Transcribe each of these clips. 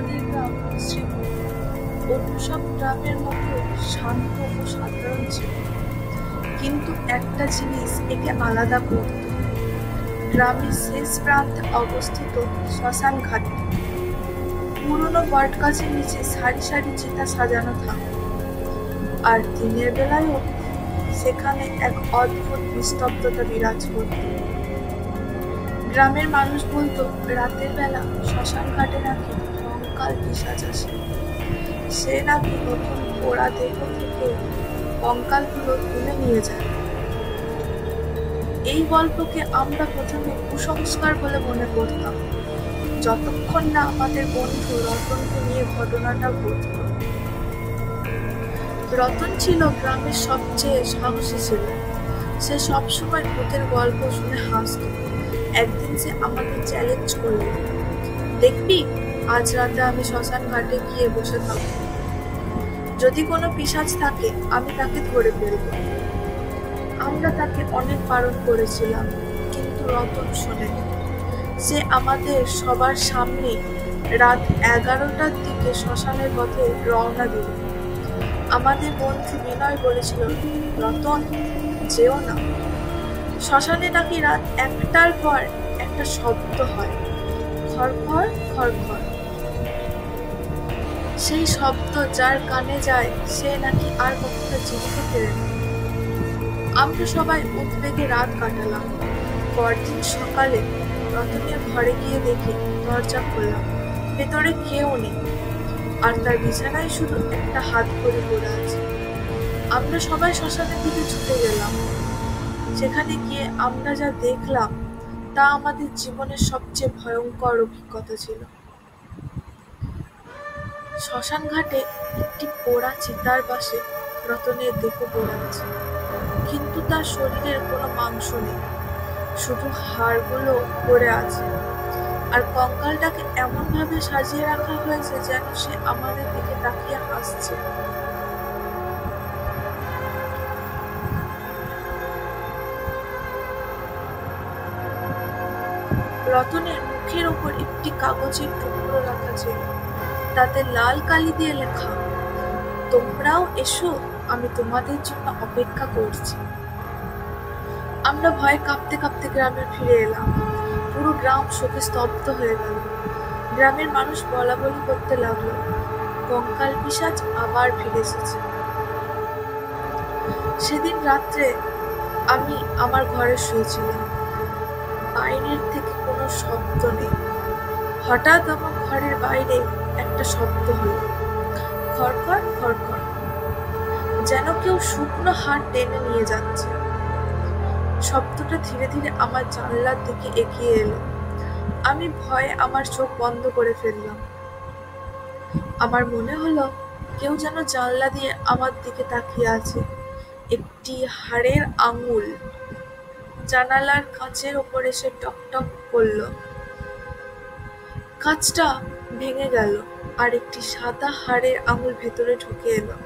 আমাদের গ্রাম শ্রীপুর অন্য সব গ্রামের মতো শান্ত ও সাধারণ ছিল, কিন্তু একটা জিনিস একে আলাদা করত। গ্রামের শেষ প্রান্তে অবস্থিত শ্মশান ঘাটটি। পুরনো বটগাছের নিচে সারি সারি চিতা সাজানো থাকত, আর দিনের বেলায়ও সেখানে এক অদ্ভুত নিস্তব্ধতা বিরাজ করত। গ্রামের মানুষ বলতো রাতের বেলা শ্মশান ঘাটে নাকি কঙ্কাল পিশাচ আসে। সে নাকি নতুন পোড়া দেহ থেকে কঙ্কালগুলো তুলে নিয়ে যায়। এই গল্পকে আমরা প্রথমে কুসংস্কার বলে মনে করতাম, যতক্ষণ না আমাদের বন্ধু রতনকে নিয়ে ঘটনাটা ঘটল। রতন ছিল গ্রামের সবচেয়ে সাহসী ছিল। সে সবসময় ভূতের গল্প শুনে হাসত। একদিন সে আমাকে চ্যালেঞ্জ করল, দেখবি আজ রাতে আমি শ্মশান ঘাটে গিয়ে বসে থাকবো, যদি কোনো পিশাচ থাকে আমি তাকে ধরে ফেলব। আমরা তাকে অনেক বারণ করেছিলাম, কিন্তু রতন শোনেনি। সে আমাদের সবার সামনে রাত 11টার দিকে শ্মশানের পথে রওনা দিল। আমাদের বন্ধু বিনয় বলেছিল, রতন যেও না, শ্মশানে নাকি রাত 1টার পর একটা শব্দ হয়, খড়খড় খড়খড়। সেই শব্দ যার কানে যায় সে নাকি আর কখনো জীবিত ফেরে না। আমরা সবাই উদ্বেগে রাত কাটালাম। পরদিন সকালে রতনের ঘরে গিয়ে দেখি দরজা খোলা, ভেতরে কেউ নেই, আর তার বিছানায় শুধু একটা হাত করে পড়ে আছে। আমরা সবাই শ্মশানের দিকে ছুটে গেলাম। সেখানে গিয়ে আমরা যা দেখলাম তা আমাদের জীবনের সবচেয়ে ভয়ঙ্কর অভিজ্ঞতা ছিল। শ্মশান ঘাটে একটি পোড়া চিতার পাশে রতনের দেহ পড়ে আছে, কিন্তু তার শরীরের কোনো মাংস নেই, শুধু হাড়গুলো পড়ে আছে। আর কঙ্কালটাকে এমনভাবে সাজিয়ে রাখা হয়েছে যেন সে আমাদের দিকে তাকিয়ে হাসছে। রতনের মুখের ওপর একটি কাগজের টুকরো রাখা ছিল, তাতে লাল কালি দিয়ে লেখা, তোমরাও এসো, আমি তোমাদের জন্য অপেক্ষা করছি। আমরা ভয়ে কাঁপতে কাঁপতে গ্রামে ফিরে এলাম। পুরো গ্রাম শোকে স্তব্ধ হয়ে গেল। গ্রামের মানুষ বলা বলি করতে লাগলো, কঙ্কাল পিশাচ আবার ফিরে এসেছে। সেদিন রাত্রে আমি আমার ঘরে শুয়েছিলাম। বাইরের থেকে কোনো শব্দ নেই। হঠাৎ আমার ঘরের বাইরে একটা শব্দ হলো, খড়খড় খড়খড়, যেন কেউ শুকনো হাড় টেনে নিয়ে যাচ্ছে। শব্দটা ধীরে ধীরে আমার জানলার দিকে এগিয়ে এলো। আমি ভয়ে আমার চোখ বন্ধ করে ফেললাম। আমার মনে হলো কেউ যেন জানলা দিয়ে আমার দিকে তাকিয়ে আছে। একটি হাড়ের আঙুল জানালার কাঁচের ওপর এসে টকটক করলো। কাঁচটা ভেঙে গেল আর একটি সাদা হাড়ের আঙুল ভেতরে ঢুকে এলো।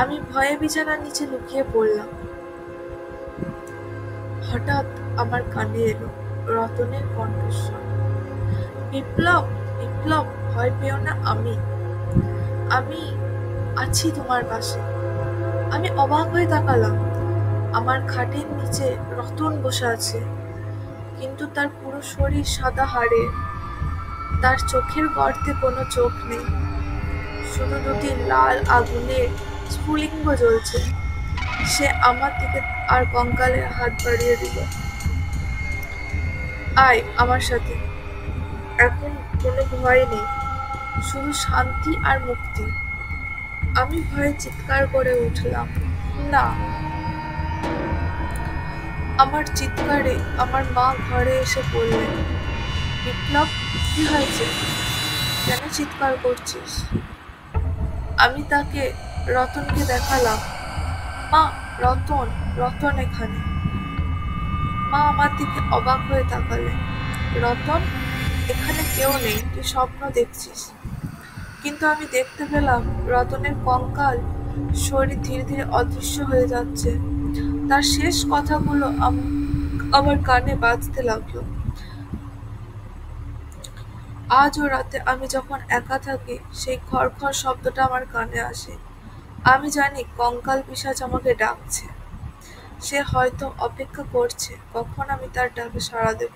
আমি ভয়ে বিছানার নিচে লুকিয়ে পড়লাম। হঠাৎ আমার কানে এলো রতনের কণ্ঠস্বর, বিপ্লব বিপ্লব, ভয় পেও না, আমি আছি তোমার পাশে। আমি অবাক হয়ে তাকালাম। আমার খাটের নিচে রতন বসে আছে, কিন্তু তার পুরো শরীর সাদা হাড়ে। তার চোখের গর্তে কোনো চোখ নেই, শুধু দুটি লাল আগুনের স্ফুলিঙ্গ জ্বলছে। সে আমার দিকে আর কঙ্কালে হাত বাড়িয়ে দিল, আয় আমার সাথে, এখন কোনো ভয় নেই, শুধু শান্তি আর মুক্তি। আমি ভয়ে চিৎকার করে উঠলাম, না। আমার চিৎকারে আমার মা ঘরে এসে বললেন, বিপ্লব কি হয়েছে, কেন চিৎকার করছিস? আমি তাকে রতনকে দেখালাম, মা রতন, রতন এখানে। মা আমার দিকে অবাক হয়ে তাকালেন, রতন, এখানে কেউ নেই, তুই স্বপ্ন দেখছিস। কিন্তু আমি দেখতে পেলাম রতনের কঙ্কাল শরীর ধীরে ধীরে অদৃশ্য হয়ে যাচ্ছে। তার শেষ কথাগুলো আমার কানে বাজতে লাগলো, আজও রাতে আমি যখন একা থাকি সেই খড়খড় শব্দটা আমার কানে আসে। আমি জানি কঙ্কাল পিশাচ আমাকে ডাকছে। সে হয়তো অপেক্ষা করছে কখন আমি তার ডাকে সাড়া দেব।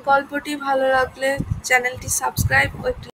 গল্পটি ভালো লাগলে চ্যানেলটি সাবস্ক্রাইব ও একটি